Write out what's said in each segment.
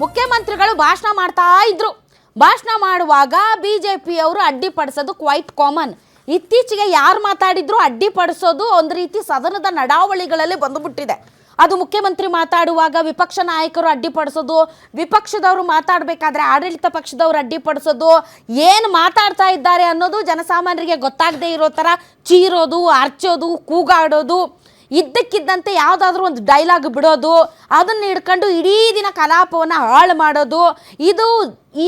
ಮುಖ್ಯಮಂತ್ರಿಗಳು ಭಾಷಣ ಮಾಡ್ತಾ ಇದ್ರು. ಭಾಷಣ ಮಾಡುವಾಗ ಬಿಜೆಪಿಯವರು ಅಡ್ಡಿಪಡಿಸೋದು ಕ್ವೈಟ್ ಕಾಮನ್. ಇತ್ತೀಚೆಗೆ ಯಾರು ಮಾತಾಡಿದ್ರು ಅಡ್ಡಿಪಡಿಸೋದು ಒಂದು ರೀತಿ ಸದನದ ನಡಾವಳಿಗಳಲ್ಲಿ ಬಂದುಬಿಟ್ಟಿದೆ. ಅದು ಮುಖ್ಯಮಂತ್ರಿ ಮಾತಾಡುವಾಗ ವಿಪಕ್ಷ ನಾಯಕರು ಅಡ್ಡಿಪಡಿಸೋದು, ವಿಪಕ್ಷದವರು ಮಾತಾಡಬೇಕಾದ್ರೆ ಆಡಳಿತ ಪಕ್ಷದವರು ಅಡ್ಡಿಪಡಿಸೋದು, ಏನು ಮಾತಾಡ್ತಾ ಇದ್ದಾರೆ ಅನ್ನೋದು ಜನಸಾಮಾನ್ಯರಿಗೆ ಗೊತ್ತಾಗದೇ ಇರೋ ಥರ ಚೀರೋದು, ಅರ್ಚೋದು, ಕೂಗಾಡೋದು, ಇದ್ದಕ್ಕಿದ್ದಂತೆ ಯಾವುದಾದ್ರೂ ಒಂದು ಡೈಲಾಗ್ ಬಿಡೋದು, ಅದನ್ನು ಹಿಡ್ಕೊಂಡು ಇಡೀ ದಿನ ಕಲಾಪವನ್ನು ಹಾಳು ಮಾಡೋದು,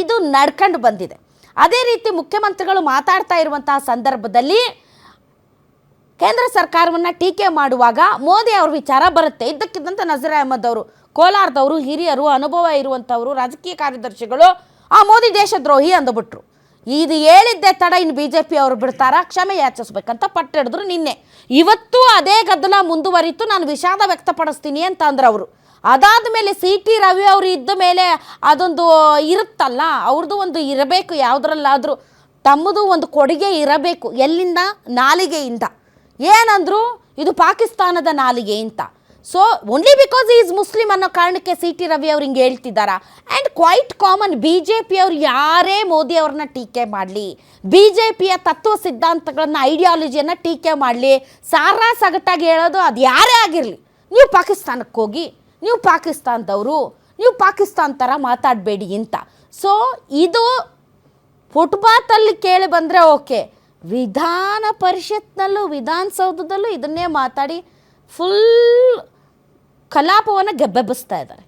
ಇದು ನಡ್ಕೊಂಡು ಬಂದಿದೆ. ಅದೇ ರೀತಿ ಮುಖ್ಯಮಂತ್ರಿಗಳು ಮಾತಾಡ್ತಾ ಇರುವಂತಹ ಸಂದರ್ಭದಲ್ಲಿ ಕೇಂದ್ರ ಸರ್ಕಾರವನ್ನು ಟೀಕೆ ಮಾಡುವಾಗ ಮೋದಿ ಅವ್ರ ವಿಚಾರ ಬರುತ್ತೆ. ಇದ್ದಕ್ಕಿದ್ದಂತೆ ನಜೀರ್ ಅಹಮದ್ ಅವರು, ಕೋಲಾರದವರು, ಹಿರಿಯರು, ಅನುಭವ ಇರುವಂಥವರು, ರಾಜಕೀಯ ಕಾರ್ಯದರ್ಶಿಗಳು ಆ ಮೋದಿ ದೇಶದ್ರೋಹಿ ಅಂದುಬಿಟ್ರು. ಇದು ಹೇಳಿದ್ದೆ ತಡ ಇನ್ನು ಬಿ ಜೆ ಪಿ ಅವರು ಬಿಡ್ತಾರ, ಕ್ಷಮೆ ಯಾಚಿಸ್ಬೇಕಂತ ಪಟ್ಟಿಡಿದ್ರು ನಿನ್ನೆ. ಇವತ್ತು ಅದೇ ಗದ್ದಲ ಮುಂದುವರಿತು, ನಾನು ವಿಷಾದ ವ್ಯಕ್ತಪಡಿಸ್ತೀನಿ ಅಂತ ಅಂದ್ರೆ ಅವರು. ಅದಾದ ಮೇಲೆ ಸಿ ಟಿ ರವಿ ಅವರು ಇದ್ದ ಮೇಲೆ ಅದೊಂದು ಇರುತ್ತಲ್ಲ, ಅವ್ರದ್ದು ಒಂದು ಇರಬೇಕು, ಯಾವುದ್ರಲ್ಲಾದರೂ ತಮ್ಮದು ಒಂದು ಕೊಡುಗೆ ಇರಬೇಕು. ಎಲ್ಲಿಂದ? ನಾಲಿಗೆಯಿಂದ. ಏನಂದ್ರು, ಇದು ಪಾಕಿಸ್ತಾನದ ನಾಲಿಗೆ ಅಂತ. So only because is Muslim ಅನ್ನೋ ಕಾರಣಕ್ಕೆ ಸಿ ಟಿ ರವಿ ಅವ್ರು ಹಿಂಗೆ ಹೇಳ್ತಿದ್ದಾರಾ? And quite common, B J ಪಿಯವ್ರು ಯಾರೇ ಮೋದಿ ಅವ್ರನ್ನ ಟೀಕೆ ಮಾಡಲಿ, ಬಿ ಜೆ ಪಿಯ ತತ್ವ ಸಿದ್ಧಾಂತಗಳನ್ನು, ಐಡಿಯಾಲಜಿಯನ್ನು ಟೀಕೆ ಮಾಡಲಿ, ಸಾರಾ ಸಗಟಾಗಿ ಹೇಳೋದು ಅದು ಯಾರೇ ಆಗಿರಲಿ, ನೀವು ಪಾಕಿಸ್ತಾನಕ್ಕೆ ಹೋಗಿ, ನೀವು ಪಾಕಿಸ್ತಾನದವರು, ನೀವು ಪಾಕಿಸ್ತಾನ ಥರ ಮಾತಾಡಬೇಡಿ ಅಂತ. ಸೊ ಇದು ಫುಟ್ಪಾತಲ್ಲಿ ಕೇಳಿ ಬಂದರೆ ಓಕೆ, ವಿಧಾನ ಪರಿಷತ್ನಲ್ಲೂ ವಿಧಾನಸೌಧದಲ್ಲೂ ಇದನ್ನೇ ಮಾತಾಡಿ ಫುಲ್ ಕಲಾಪವನ್ನು ಗೆಬ್ಬೆಬ್ಬಿಸ್ತಾ ಇದ್ದಾರೆ.